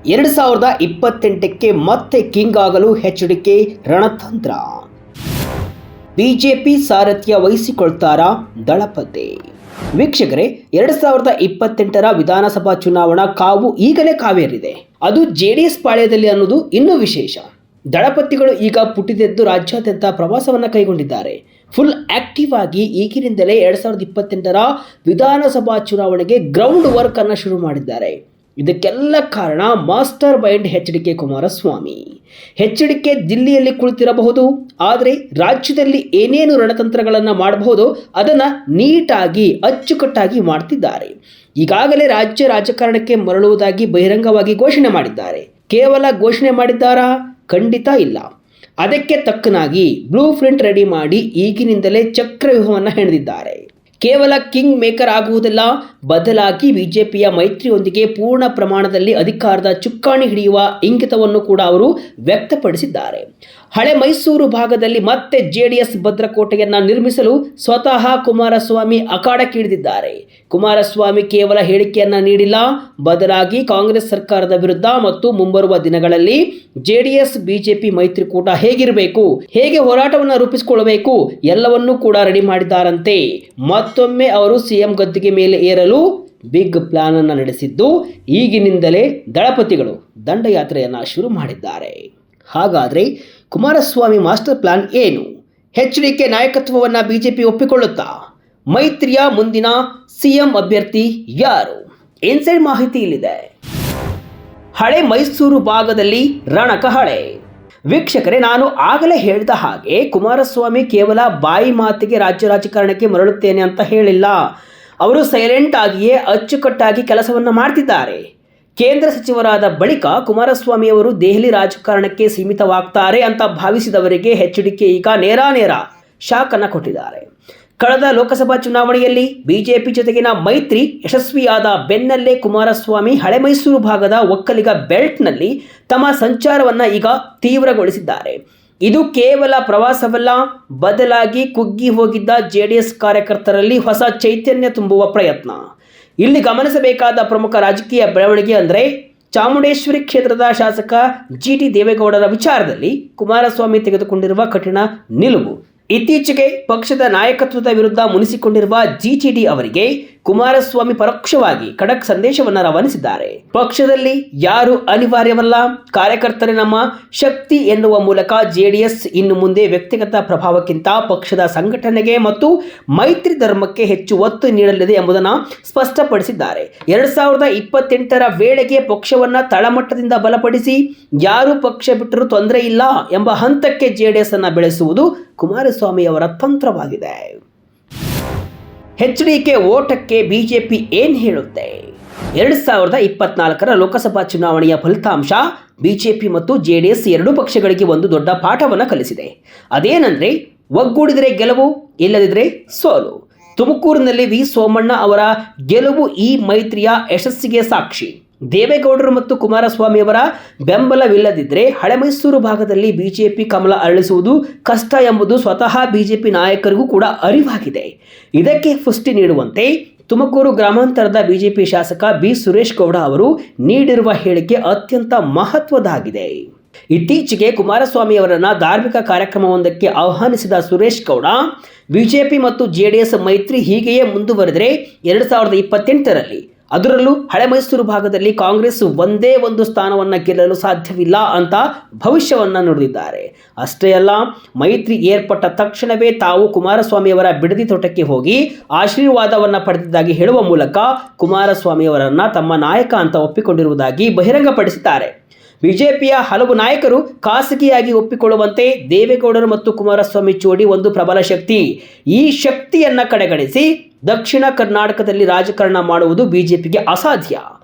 2028ಕ್ಕೆ ಮತ್ತೆ ಕಿಂಗ್ ಆಗಲು HDK ರಣತಂತ್ರ. BJP ಸಾರಥ್ಯ ವಹಿಸಿಕೊಳ್ತಾರಾ ದಳಪತಿ? ವೀಕ್ಷಕರೇ, 2028ರ ವಿಧಾನಸಭಾ ಚುನಾವಣಾ ಕಾವು ಈಗಲೇ ಕಾವೇರಿದೆ. ಅದು ಜೆಡಿಎಸ್ ಪಾಳ್ಯದಲ್ಲಿ ಅನ್ನೋದು ಇನ್ನೂ ವಿಶೇಷ. ದಳಪತಿಗಳು ಈಗ ಪುಟಿದೆದ್ದು ರಾಜ್ಯಾದ್ಯಂತ ಪ್ರವಾಸವನ್ನು ಕೈಗೊಂಡಿದ್ದಾರೆ. ಫುಲ್ ಆಕ್ಟಿವ್ ಆಗಿ ಈಗಿನಿಂದಲೇ 2028ರ ವಿಧಾನಸಭಾ ಚುನಾವಣೆಗೆ ಗ್ರೌಂಡ್ ವರ್ಕ್ ಅನ್ನು ಶುರು ಮಾಡಿದ್ದಾರೆ. ಇದಕ್ಕೆಲ್ಲ ಕಾರಣ master mind HDK Kumaraswamy. HDK ದಿಲ್ಲಿಯಲ್ಲಿ ಕುಳಿತಿರಬಹುದು, ಆದರೆ ರಾಜ್ಯದಲ್ಲಿ ಏನೇನು ರಣತಂತ್ರಗಳನ್ನು ಮಾಡಬಹುದು ಅದನ್ನು ನೀಟಾಗಿ ಅಚ್ಚುಕಟ್ಟಾಗಿ ಮಾಡ್ತಿದ್ದಾರೆ. ಈಗಾಗಲೇ ರಾಜ್ಯ ರಾಜಕಾರಣಕ್ಕೆ ಮರಳುವುದಾಗಿ ಬಹಿರಂಗವಾಗಿ ಘೋಷಣೆ ಮಾಡಿದ್ದಾರೆ. ಕೇವಲ ಘೋಷಣೆ ಮಾಡಿದ್ದಾರಾ? ಖಂಡಿತ ಇಲ್ಲ. ಅದಕ್ಕೆ ತಕ್ಕನಾಗಿ ಬ್ಲೂ ಪ್ರಿಂಟ್ ರೆಡಿ ಮಾಡಿ ಈಗಿನಿಂದಲೇ ಚಕ್ರವ್ಯೂಹವನ್ನು ಹೆಣೆದಿದ್ದಾರೆ. ಕೇವಲ ಕಿಂಗ್ ಮೇಕರ್ ಆಗುವುದಿಲ್ಲ, ಬದಲಾಗಿ ಬಿಜೆಪಿಯ ಮೈತ್ರಿಯೊಂದಿಗೆ ಪೂರ್ಣ ಪ್ರಮಾಣದಲ್ಲಿ ಅಧಿಕಾರದ ಚುಕ್ಕಾಣಿ ಹಿಡಿಯುವ ಇಂಗಿತವನ್ನು ಕೂಡ ಅವರು ವ್ಯಕ್ತಪಡಿಸಿದ್ದಾರೆ. ಹಳೆ ಮೈಸೂರು ಭಾಗದಲ್ಲಿ ಮತ್ತೆ ಜೆಡಿಎಸ್ ಭದ್ರಕೋಟೆಯನ್ನು ನಿರ್ಮಿಸಲು ಸ್ವತಃ ಕುಮಾರಸ್ವಾಮಿ ಅಖಾಡಕ್ಕಿಳಿದಿದ್ದಾರೆ. ಕುಮಾರಸ್ವಾಮಿ ಕೇವಲ ಹೇಳಿಕೆಯನ್ನ ನೀಡಿಲ್ಲ, ಬದಲಾಗಿ ಕಾಂಗ್ರೆಸ್ ಸರ್ಕಾರದ ವಿರುದ್ಧ ಮತ್ತು ಮುಂಬರುವ ದಿನಗಳಲ್ಲಿ ಜೆಡಿಎಸ್ ಬಿಜೆಪಿ ಮೈತ್ರಿಕೂಟ ಹೇಗಿರಬೇಕು, ಹೇಗೆ ಹೋರಾಟವನ್ನು ರೂಪಿಸಿಕೊಳ್ಳಬೇಕು ಎಲ್ಲವನ್ನೂ ಕೂಡ ರೆಡಿ ಮಾಡಿದ್ದಾರಂತೆ. ಮತ್ತೊಮ್ಮೆ ಅವರು ಸಿಎಂ ಗದ್ದುಗೆ ಮೇಲೆ ಏರಲು ಬಿಗ್ ಪ್ಲಾನ್ ಅನ್ನು ನಡೆಸಿದ್ದು ಈಗಿನಿಂದಲೇ ದಳಪತಿಗಳು ದಂಡಯಾತ್ರೆಯನ್ನು ಶುರು ಮಾಡಿದ್ದಾರೆ. ಹಾಗಾದರೆ ಕುಮಾರಸ್ವಾಮಿ ಮಾಸ್ಟರ್ ಪ್ಲಾನ್ ಏನು? ಎಚ್ಡಿಕೆ ನಾಯಕತ್ವವನ್ನು ಬಿಜೆಪಿ ಒಪ್ಪಿಕೊಳ್ಳುತ್ತಾ? ಮೈತ್ರಿಯ ಮುಂದಿನ ಸಿಎಂ ಅಭ್ಯರ್ಥಿ ಯಾರು? ಇನ್ಸೈಡ್ ಮಾಹಿತಿ ಇಲ್ಲಿದೆ. ಹಳೆ ಮೈಸೂರು ಭಾಗದಲ್ಲಿ ರಣಕಹಳೆ. ವೀಕ್ಷಕರೇ, ನಾನು ಆಗಲೇ ಹೇಳಿದ ಹಾಗೆ ಕುಮಾರಸ್ವಾಮಿ ಕೇವಲ ಬಾಯಿ ಮಾತಿಗೆ ರಾಜ್ಯ ರಾಜಕಾರಣಕ್ಕೆ ಮರಳುತ್ತೇನೆ ಅಂತ ಹೇಳಿಲ್ಲ. ಅವರು ಸೈಲೆಂಟ್ ಆಗಿಯೇ ಅಚ್ಚುಕಟ್ಟಾಗಿ ಕೆಲಸವನ್ನು ಮಾಡ್ತಿದ್ದಾರೆ. ಕೇಂದ್ರ ಸಚಿವರಾದ ಬಳಿಕ ಕುಮಾರಸ್ವಾಮಿ ಅವರು ದೆಹಲಿ ರಾಜಕಾರಣಕ್ಕೆ ಸೀಮಿತವಾಗ್ತಾರೆ ಅಂತ ಭಾವಿಸಿದವರಿಗೆ ಎಚ್ಡಿಕೆ ಈಗ ನೇರ ಶಾಕ್ ಅನ್ನು ಕೊಟ್ಟಿದ್ದಾರೆ. ಕಳೆದ ಲೋಕಸಭಾ ಚುನಾವಣೆಯಲ್ಲಿ ಬಿಜೆಪಿ ಜೊತೆಗಿನ ಮೈತ್ರಿ ಯಶಸ್ವಿಯಾದ ಬೆನ್ನಲ್ಲೇ ಕುಮಾರಸ್ವಾಮಿ ಹಳೆ ಮೈಸೂರು ಭಾಗದ ಒಕ್ಕಲಿಗ ಬೆಲ್ಟ್ನಲ್ಲಿ ತಮ್ಮ ಸಂಚಾರವನ್ನು ಈಗ ತೀವ್ರಗೊಳಿಸಿದ್ದಾರೆ. ಇದು ಕೇವಲ ಪ್ರವಾಸವಲ್ಲ, ಬದಲಾಗಿ ಕುಗ್ಗಿ ಹೋಗಿದ್ದ ಜೆಡಿಎಸ್ ಕಾರ್ಯಕರ್ತರಲ್ಲಿ ಹೊಸ ಚೈತನ್ಯ ತುಂಬುವ ಪ್ರಯತ್ನ. ಇಲ್ಲಿ ಗಮನಿಸಬೇಕಾದ ಪ್ರಮುಖ ರಾಜಕೀಯ ಬೆಳವಣಿಗೆ ಅಂದರೆ ಚಾಮುಂಡೇಶ್ವರಿ ಕ್ಷೇತ್ರದ ಶಾಸಕ ಜಿಟಿ ದೇವೇಗೌಡರ ವಿಚಾರದಲ್ಲಿ ಕುಮಾರಸ್ವಾಮಿ ತೆಗೆದುಕೊಂಡಿರುವ ಕಠಿಣ ನಿಲುವು. ಇತ್ತೀಚೆಗೆ ಪಕ್ಷದ ನಾಯಕತ್ವದ ವಿರುದ್ಧ ಮುನಿಸಿಕೊಂಡಿರುವ ಜಿಟಿಡಿ ಅವರಿಗೆ ಕುಮಾರಸ್ವಾಮಿ ಪರೋಕ್ಷವಾಗಿ ಖಡಕ್ ಸಂದೇಶವನ್ನು ರವಾನಿಸಿದ್ದಾರೆ. ಪಕ್ಷದಲ್ಲಿ ಯಾರು ಅನಿವಾರ್ಯವಲ್ಲ, ಕಾರ್ಯಕರ್ತರೇ ನಮ್ಮ ಶಕ್ತಿ ಎನ್ನುವ ಮೂಲಕ ಜೆಡಿಎಸ್ ಇನ್ನು ಮುಂದೆ ವ್ಯಕ್ತಿಗತ ಪ್ರಭಾವಕ್ಕಿಂತ ಪಕ್ಷದ ಸಂಘಟನೆಗೆ ಮತ್ತು ಮೈತ್ರಿ ಧರ್ಮಕ್ಕೆ ಹೆಚ್ಚು ಒತ್ತು ನೀಡಲಿದೆ ಎಂಬುದನ್ನು ಸ್ಪಷ್ಟಪಡಿಸಿದ್ದಾರೆ. 2028ರ ವೇಳೆಗೆ ಪಕ್ಷವನ್ನು ತಳಮಟ್ಟದಿಂದ ಬಲಪಡಿಸಿ ಯಾರು ಪಕ್ಷ ಬಿಟ್ಟರೂ ತೊಂದರೆ ಇಲ್ಲ ಎಂಬ ಹಂತಕ್ಕೆ ಜೆಡಿಎಸ್ ಅನ್ನು ಬೆಳೆಸುವುದು ಕುಮಾರಸ್ವಾಮಿ ಅವರ ತಂತ್ರವಾಗಿದೆ. ಎಚ್ಡಿಕೆ ಓಟಕ್ಕೆ ಬಿಜೆಪಿ ಏನು ಹೇಳುತ್ತೆ? 2024ರ ಲೋಕಸಭಾ ಚುನಾವಣೆಯ ಫಲಿತಾಂಶ ಬಿಜೆಪಿ ಮತ್ತು ಜೆಡಿಎಸ್ ಎರಡೂ ಪಕ್ಷಗಳಿಗೆ ಒಂದು ದೊಡ್ಡ ಪಾಠವನ್ನು ಕಲಿಸಿದೆ. ಅದೇನೆಂದರೆ, ಒಗ್ಗೂಡಿದರೆ ಗೆಲುವು, ಇಲ್ಲದಿದ್ದರೆ ಸೋಲು. ತುಮಕೂರಿನಲ್ಲಿ ವಿ ಸೋಮಣ್ಣ ಅವರ ಗೆಲುವು ಈ ಮೈತ್ರಿಯ ಯಶಸ್ಸಿಗೆ ಸಾಕ್ಷಿ. ದೇವೇಗೌಡರು ಮತ್ತು ಕುಮಾರಸ್ವಾಮಿ ಅವರ ಬೆಂಬಲವಿಲ್ಲದಿದ್ದರೆ ಹಳೆ ಮೈಸೂರು ಭಾಗದಲ್ಲಿ ಬಿಜೆಪಿ ಕಮಲ ಅರಳಿಸುವುದು ಕಷ್ಟ ಎಂಬುದು ಸ್ವತಃ ಬಿಜೆಪಿ ನಾಯಕರಿಗೂ ಕೂಡ ಅರಿವಾಗಿದೆ. ಇದಕ್ಕೆ ಪುಷ್ಟಿ ನೀಡುವಂತೆ ತುಮಕೂರು ಗ್ರಾಮಾಂತರದ ಬಿಜೆಪಿ ಶಾಸಕ ಬಿ ಸುರೇಶ್ ಗೌಡ ಅವರು ನೀಡಿರುವ ಹೇಳಿಕೆ ಅತ್ಯಂತ ಮಹತ್ವದಾಗಿದೆ. ಇತ್ತೀಚೆಗೆ ಕುಮಾರಸ್ವಾಮಿ ಅವರನ್ನು ಧಾರ್ಮಿಕ ಕಾರ್ಯಕ್ರಮವೊಂದಕ್ಕೆ ಆಹ್ವಾನಿಸಿದ ಸುರೇಶ್ ಗೌಡ, ಬಿಜೆಪಿ ಮತ್ತು ಜೆಡಿಎಸ್ ಮೈತ್ರಿ ಹೀಗೆಯೇ ಮುಂದುವರೆದರೆ 2028ರಲ್ಲಿ ಅದರಲ್ಲೂ ಹಳೆ ಮೈಸೂರು ಭಾಗದಲ್ಲಿ ಕಾಂಗ್ರೆಸ್ ಒಂದೇ ಒಂದು ಸ್ಥಾನವನ್ನು ಗೆಲ್ಲಲು ಸಾಧ್ಯವಿಲ್ಲ ಅಂತ ಭವಿಷ್ಯವನ್ನು ನುಡಿದಿದ್ದಾರೆ. ಅಷ್ಟೇ ಅಲ್ಲ, ಮೈತ್ರಿ ಏರ್ಪಟ್ಟ ತಕ್ಷಣವೇ ತಾವು ಕುಮಾರಸ್ವಾಮಿಯವರ ಬಿಡದಿ ತೋಟಕ್ಕೆ ಹೋಗಿ ಆಶೀರ್ವಾದವನ್ನು ಪಡೆದಿದ್ದಾಗಿ ಹೇಳುವ ಮೂಲಕ ಕುಮಾರಸ್ವಾಮಿಯವರನ್ನು ತಮ್ಮ ನಾಯಕ ಅಂತ ಒಪ್ಪಿಕೊಂಡಿರುವುದಾಗಿ ಬಹಿರಂಗಪಡಿಸಿದ್ದಾರೆ. ಬಿಜೆಪಿಯ ಹಲವು ನಾಯಕರು ಖಾಸಗಿಯಾಗಿ ಒಪ್ಪಿಕೊಳ್ಳುವಂತೆ ದೇವೇಗೌಡರು ಮತ್ತು ಕುಮಾರಸ್ವಾಮಿ ಜೋಡಿ ಒಂದು ಪ್ರಬಲ ಶಕ್ತಿ. ಈ ಶಕ್ತಿಯನ್ನು ಕಡೆಗಣಿಸಿ ದಕ್ಷಿಣ ಕರ್ನಾಟಕದಲ್ಲಿ ರಾಜಕಾರಣ ಮಾಡುವುದು ಬಿಜೆಪಿಗೆ ಅಸಾಧ್ಯ.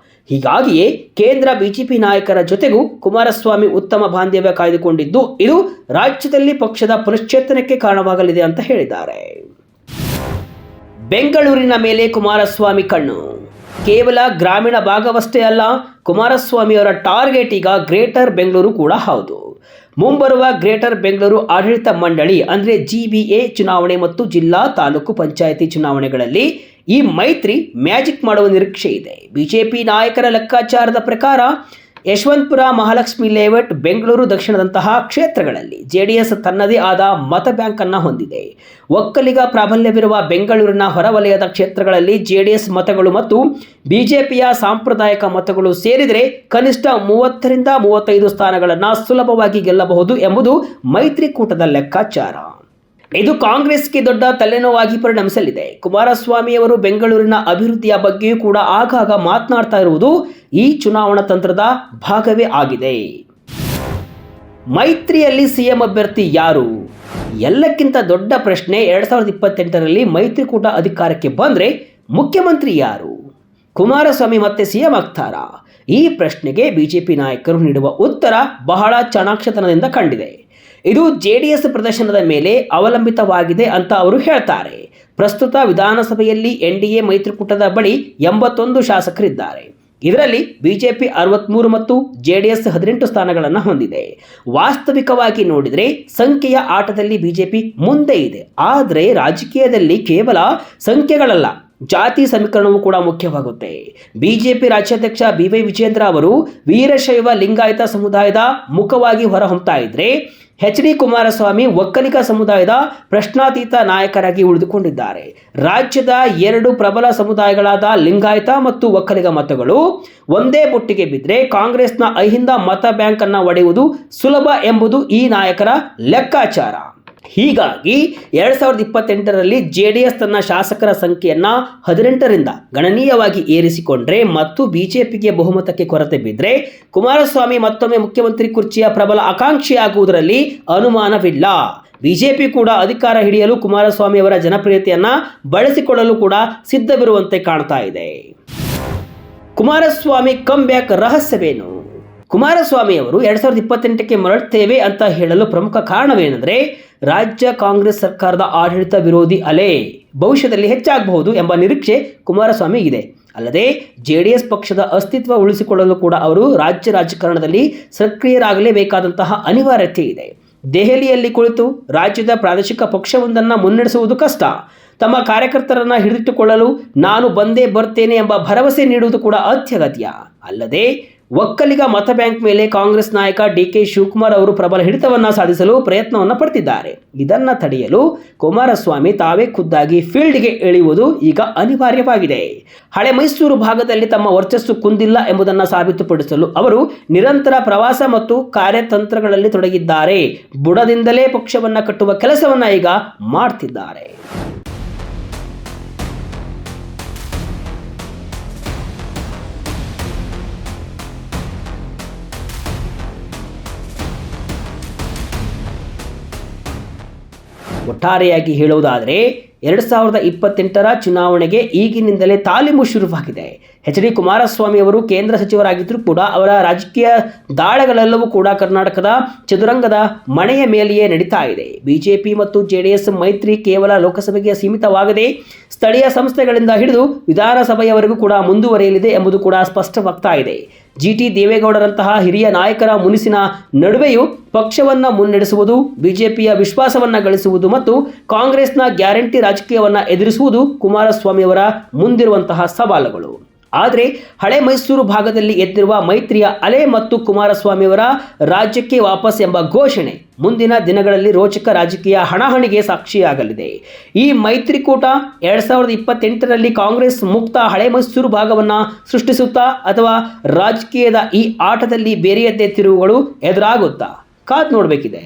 ಹೀಗಾಗಿಯೇ ಕೇಂದ್ರ ಬಿಜೆಪಿ ನಾಯಕರ ಜೊತೆಗೂ ಕುಮಾರಸ್ವಾಮಿ ಉತ್ತಮ ಬಾಂಧವ್ಯ ಕಾಯ್ದುಕೊಂಡಿದ್ದು ಇದು ರಾಜ್ಯದಲ್ಲಿ ಪಕ್ಷದ ಪುನಶ್ಚೇತನಕ್ಕೆ ಕಾರಣವಾಗಲಿದೆ ಅಂತ ಹೇಳಿದ್ದಾರೆ. ಬೆಂಗಳೂರಿನ ಮೇಲೆ ಕುಮಾರಸ್ವಾಮಿ ಕಣ್ಣು. ಕೇವಲ ಗ್ರಾಮೀಣ ಭಾಗವಷ್ಟೇ ಅಲ್ಲ, ಕುಮಾರಸ್ವಾಮಿ ಅವರ ಟಾರ್ಗೆಟ್ ಈಗ ಗ್ರೇಟರ್ ಬೆಂಗಳೂರು ಕೂಡ ಹೌದು. ಮುಂಬರುವ ಗ್ರೇಟರ್ ಬೆಂಗಳೂರು ಆಡಳಿತ ಮಂಡಳಿ ಅಂದರೆ GBA ಚುನಾವಣೆ ಮತ್ತು ಜಿಲ್ಲಾ ತಾಲೂಕು ಪಂಚಾಯಿತಿ ಚುನಾವಣೆಗಳಲ್ಲಿ ಈ ಮೈತ್ರಿ ಮ್ಯಾಜಿಕ್ ಮಾಡುವ ನಿರೀಕ್ಷೆ ಇದೆ. ಬಿಜೆಪಿ ನಾಯಕರ ಲೆಕ್ಕಾಚಾರದ ಪ್ರಕಾರ ಯಶವಂತಪುರ, ಮಹಾಲಕ್ಷ್ಮಿ ಲೇಔಟ್, ಬೆಂಗಳೂರು ದಕ್ಷಿಣದಂತಹ ಕ್ಷೇತ್ರಗಳಲ್ಲಿ ಜೆಡಿಎಸ್ ತನ್ನದೇ ಆದ ಮತ ಬ್ಯಾಂಕ್ ಅನ್ನು ಹೊಂದಿದೆ. ಒಕ್ಕಲಿಗ ಪ್ರಾಬಲ್ಯವಿರುವ ಬೆಂಗಳೂರಿನ ಹೊರವಲಯದ ಕ್ಷೇತ್ರಗಳಲ್ಲಿ ಜೆಡಿಎಸ್ ಮತಗಳು ಮತ್ತು ಬಿಜೆಪಿಯ ಸಾಂಪ್ರದಾಯಿಕ ಮತಗಳು ಸೇರಿದರೆ ಕನಿಷ್ಠ 30ರಿಂದ 35 ಸ್ಥಾನಗಳನ್ನು ಸುಲಭವಾಗಿ ಗೆಲ್ಲಬಹುದು ಎಂಬುದು ಮೈತ್ರಿಕೂಟದ ಲೆಕ್ಕಾಚಾರ. ಇದು ಕಾಂಗ್ರೆಸ್ಗೆ ದೊಡ್ಡ ತಲೆನೋವಾಗಿ ಪರಿಣಮಿಸಲಿದೆ. ಕುಮಾರಸ್ವಾಮಿ ಅವರು ಬೆಂಗಳೂರಿನ ಅಭಿವೃದ್ಧಿಯ ಬಗ್ಗೆಯೂ ಕೂಡ ಆಗಾಗ ಮಾತನಾಡ್ತಾ ಇರುವುದು ಈ ಚುನಾವಣಾ ತಂತ್ರದ ಭಾಗವೇ ಆಗಿದೆ. ಮೈತ್ರಿಯಲ್ಲಿ ಸಿಎಂ ಅಭ್ಯರ್ಥಿ ಯಾರು? ಎಲ್ಲಕ್ಕಿಂತ ದೊಡ್ಡ ಪ್ರಶ್ನೆ, 2028ರಲ್ಲಿ ಮೈತ್ರಿಕೂಟ ಅಧಿಕಾರಕ್ಕೆ ಬಂದರೆ ಮುಖ್ಯಮಂತ್ರಿ ಯಾರು? ಕುಮಾರಸ್ವಾಮಿ ಮತ್ತೆ ಸಿಎಂ ಆಗ್ತಾರಾ? ಈ ಪ್ರಶ್ನೆಗೆ ಬಿಜೆಪಿ ನಾಯಕರು ನೀಡುವ ಉತ್ತರ ಬಹಳ ಚಾಣಾಕ್ಷತನದಿಂದ ಕಂಡಿದೆ. ಇದು ಜೆಡಿಎಸ್ ಪ್ರದರ್ಶನದ ಮೇಲೆ ಅವಲಂಬಿತವಾಗಿದೆ ಅಂತ ಅವರು ಹೇಳ್ತಾರೆ. ಪ್ರಸ್ತುತ ವಿಧಾನಸಭೆಯಲ್ಲಿ ಎನ್ಡಿಎ ಮೈತ್ರಿಕೂಟದ ಬಳಿ 81 ಶಾಸಕರಿದ್ದಾರೆ. ಇದರಲ್ಲಿ ಬಿಜೆಪಿ 63 ಮತ್ತು ಜೆಡಿಎಸ್ 18 ಸ್ಥಾನಗಳನ್ನು ಹೊಂದಿದೆ. ವಾಸ್ತವಿಕವಾಗಿ ನೋಡಿದರೆ ಸಂಖ್ಯೆಯ ಆಟದಲ್ಲಿ ಬಿಜೆಪಿ ಮುಂದೆ ಇದೆ. ಆದರೆ ರಾಜಕೀಯದಲ್ಲಿ ಕೇವಲ ಸಂಖ್ಯೆಗಳಲ್ಲ, ಜಾತಿ ಸಮೀಕರಣವೂ ಕೂಡ ಮುಖ್ಯವಾಗುತ್ತೆ. ಬಿಜೆಪಿ ರಾಜ್ಯಾಧ್ಯಕ್ಷ BY ವಿಜೇಂದ್ರ ಅವರು ವೀರಶೈವ ಲಿಂಗಾಯತ ಸಮುದಾಯದ ಮುಖವಾಗಿ ಹೊರಹೊಮ್ತಾ ಇದ್ರೆ, HD ಕುಮಾರಸ್ವಾಮಿ ಒಕ್ಕಲಿಗ ಸಮುದಾಯದ ಪ್ರಶ್ನಾತೀತ ನಾಯಕರಾಗಿ ಉಳಿದುಕೊಂಡಿದ್ದಾರೆ. ರಾಜ್ಯದ 2 ಪ್ರಬಲ ಸಮುದಾಯಗಳಾದ ಲಿಂಗಾಯತ ಮತ್ತು ಒಕ್ಕಲಿಗ ಮತಗಳು ಒಂದೇ ಬುಟ್ಟಿಗೆ ಬಿದ್ದರೆ ಕಾಂಗ್ರೆಸ್ನ ಅಹಿಂದ ಮತ ಬ್ಯಾಂಕ್ ಅನ್ನು ಒಡೆಯುವುದು ಸುಲಭ ಎಂಬುದು ಈ ನಾಯಕರ ಲೆಕ್ಕಾಚಾರ. ಹೀಗಾಗಿ 2028ರಲ್ಲಿ ಜೆಡಿಎಸ್ ತನ್ನ ಶಾಸಕರ ಸಂಖ್ಯೆಯನ್ನು 18ರಿಂದ ಗಣನೀಯವಾಗಿ ಏರಿಸಿಕೊಂಡ್ರೆ ಮತ್ತು ಬಿಜೆಪಿಗೆ ಬಹುಮತಕ್ಕೆ ಕೊರತೆ ಬಿದ್ದರೆ ಕುಮಾರಸ್ವಾಮಿ ಮತ್ತೊಮ್ಮೆ ಮುಖ್ಯಮಂತ್ರಿ ಕುರ್ಚಿಯ ಪ್ರಬಲ ಆಕಾಂಕ್ಷಿಯಾಗುವುದರಲ್ಲಿ ಅನುಮಾನವಿಲ್ಲ. ಬಿಜೆಪಿ ಕೂಡ ಅಧಿಕಾರ ಹಿಡಿಯಲು ಕುಮಾರಸ್ವಾಮಿ ಅವರ ಜನಪ್ರಿಯತೆಯನ್ನು ಬಳಸಿಕೊಳ್ಳಲು ಕೂಡ ಸಿದ್ಧವಿರುವಂತೆ ಕಾಣ್ತಾ ಇದೆ. ಕುಮಾರಸ್ವಾಮಿ ಕಮ್ ಬ್ಯಾಕ್ ರಹಸ್ಯವೇನು? ಕುಮಾರಸ್ವಾಮಿ ಅವರು 2028ಕ್ಕೆ ಮರಳುತ್ತೇವೆ ಅಂತ ಹೇಳಲು ಪ್ರಮುಖ ಕಾರಣವೇನೆಂದರೆ, ರಾಜ್ಯ ಕಾಂಗ್ರೆಸ್ ಸರ್ಕಾರದ ಆಡಳಿತ ವಿರೋಧಿ ಅಲೆ ಭವಿಷ್ಯದಲ್ಲಿ ಹೆಚ್ಚಾಗಬಹುದು ಎಂಬ ನಿರೀಕ್ಷೆ ಕುಮಾರಸ್ವಾಮಿ ಇದೆ. ಅಲ್ಲದೆ ಜೆಡಿಎಸ್ ಪಕ್ಷದ ಅಸ್ತಿತ್ವ ಉಳಿಸಿಕೊಳ್ಳಲು ಕೂಡ ಅವರು ರಾಜ್ಯ ರಾಜಕಾರಣದಲ್ಲಿ ಸಕ್ರಿಯರಾಗಲೇಬೇಕಾದಂತಹ ಅನಿವಾರ್ಯತೆ ಇದೆ. ದೆಹಲಿಯಲ್ಲಿ ಕುಳಿತು ರಾಜ್ಯದ ಪ್ರಾದೇಶಿಕ ಪಕ್ಷವೊಂದನ್ನು ಮುನ್ನಡೆಸುವುದು ಕಷ್ಟ. ತಮ್ಮ ಕಾರ್ಯಕರ್ತರನ್ನು ಹಿಡಿದಿಟ್ಟುಕೊಳ್ಳಲು ನಾನು ಬಂದೇ ಬರ್ತೇನೆ ಎಂಬ ಭರವಸೆ ನೀಡುವುದು ಕೂಡ ಅತ್ಯಗತ್ಯ. ಅಲ್ಲದೆ ಒಕ್ಕಲಿಗ ಮತ ಬ್ಯಾಂಕ್ ಮೇಲೆ ಕಾಂಗ್ರೆಸ್ ನಾಯಕ DK ಶಿವಕುಮಾರ್ ಅವರು ಪ್ರಬಲ ಹಿಡಿತವನ್ನು ಸಾಧಿಸಲು ಪ್ರಯತ್ನವನ್ನು ಪಡ್ತಿದ್ದಾರೆ. ಇದನ್ನು ತಡೆಯಲು ಕುಮಾರಸ್ವಾಮಿ ತಾವೇ ಖುದ್ದಾಗಿ ಫೀಲ್ಡ್ಗೆ ಇಳಿಯುವುದು ಈಗ ಅನಿವಾರ್ಯವಾಗಿದೆ. ಹಳೆ ಮೈಸೂರು ಭಾಗದಲ್ಲಿ ತಮ್ಮ ವರ್ಚಸ್ಸು ಕುಂದಿಲ್ಲ ಎಂಬುದನ್ನು ಸಾಬೀತುಪಡಿಸಲು ಅವರು ನಿರಂತರ ಪ್ರವಾಸ ಮತ್ತು ಕಾರ್ಯತಂತ್ರಗಳಲ್ಲಿ ತೊಡಗಿದ್ದಾರೆ. ಬುಡದಿಂದಲೇ ಪಕ್ಷವನ್ನು ಕಟ್ಟುವ ಕೆಲಸವನ್ನು ಈಗ ಮಾಡ್ತಿದ್ದಾರೆ. ಒಟ್ಟಾರೆಯಾಗಿ ಹೇಳುವುದಾದರೆ 2028ರ ಚುನಾವಣೆಗೆ ಈಗಿನಿಂದಲೇ ತಾಲೀಮು ಶುರುವಾಗಿದೆ. HD ಕುಮಾರಸ್ವಾಮಿ ಅವರು ಕೇಂದ್ರ ಸಚಿವರಾಗಿದ್ದರೂ ಕೂಡ ಅವರ ರಾಜಕೀಯ ದಾಳಗಳೆಲ್ಲವೂ ಕೂಡ ಕರ್ನಾಟಕದ ಚದುರಂಗದ ಮಣೆಯ ಮೇಲೆಯೇ ನಡೀತಾ ಇದೆ. ಬಿಜೆಪಿ ಮತ್ತು ಜೆಡಿಎಸ್ ಮೈತ್ರಿ ಕೇವಲ ಲೋಕಸಭೆಗೆ ಸೀಮಿತವಾಗದೆ ಸ್ಥಳೀಯ ಸಂಸ್ಥೆಗಳಿಂದ ಹಿಡಿದು ವಿಧಾನಸಭೆಯವರೆಗೂ ಕೂಡ ಮುಂದುವರಿಯಲಿದೆ ಎಂಬುದು ಕೂಡ ಸ್ಪಷ್ಟವಾಗ್ತಾ ಇದೆ. GT ದೇವೇಗೌಡರಂತಹ ಹಿರಿಯ ನಾಯಕರ ಮುನಿಸಿನ ನಡುವೆಯೂ ಪಕ್ಷವನ್ನು ಮುನ್ನಡೆಸುವುದು, ಬಿಜೆಪಿಯ ವಿಶ್ವಾಸವನ್ನು ಗಳಿಸುವುದು ಮತ್ತು ಕಾಂಗ್ರೆಸ್ನ ಗ್ಯಾರಂಟಿ ರಾಜಕೀಯವನ್ನು ಎದುರಿಸುವುದು ಕುಮಾರಸ್ವಾಮಿಯವರ ಮುಂದಿರುವಂತಹ ಸವಾಲುಗಳು. ಆದರೆ ಹಳೆ ಮೈಸೂರು ಭಾಗದಲ್ಲಿ ಎದ್ದಿರುವ ಮೈತ್ರಿಯ ಅಲೆ ಮತ್ತು ಕುಮಾರಸ್ವಾಮಿಯವರ ರಾಜ್ಯಕ್ಕೆ ವಾಪಸ್ ಎಂಬ ಘೋಷಣೆ ಮುಂದಿನ ದಿನಗಳಲ್ಲಿ ರೋಚಕ ರಾಜಕೀಯ ಹಣಾಹಣಿಗೆ ಸಾಕ್ಷಿಯಾಗಲಿದೆ. ಈ ಮೈತ್ರಿಕೂಟ 2028ರಲ್ಲಿ ಕಾಂಗ್ರೆಸ್ ಮುಕ್ತ ಹಳೆ ಮೈಸೂರು ಭಾಗವನ್ನು ಸೃಷ್ಟಿಸುತ್ತಾ ಅಥವಾ ರಾಜಕೀಯದ ಈ ಆಟದಲ್ಲಿ ಬೇರೆಯದ್ದೇ ತಿರುವುಗಳು ಎದುರಾಗುತ್ತಾ ಕಾದು ನೋಡಬೇಕಿದೆ.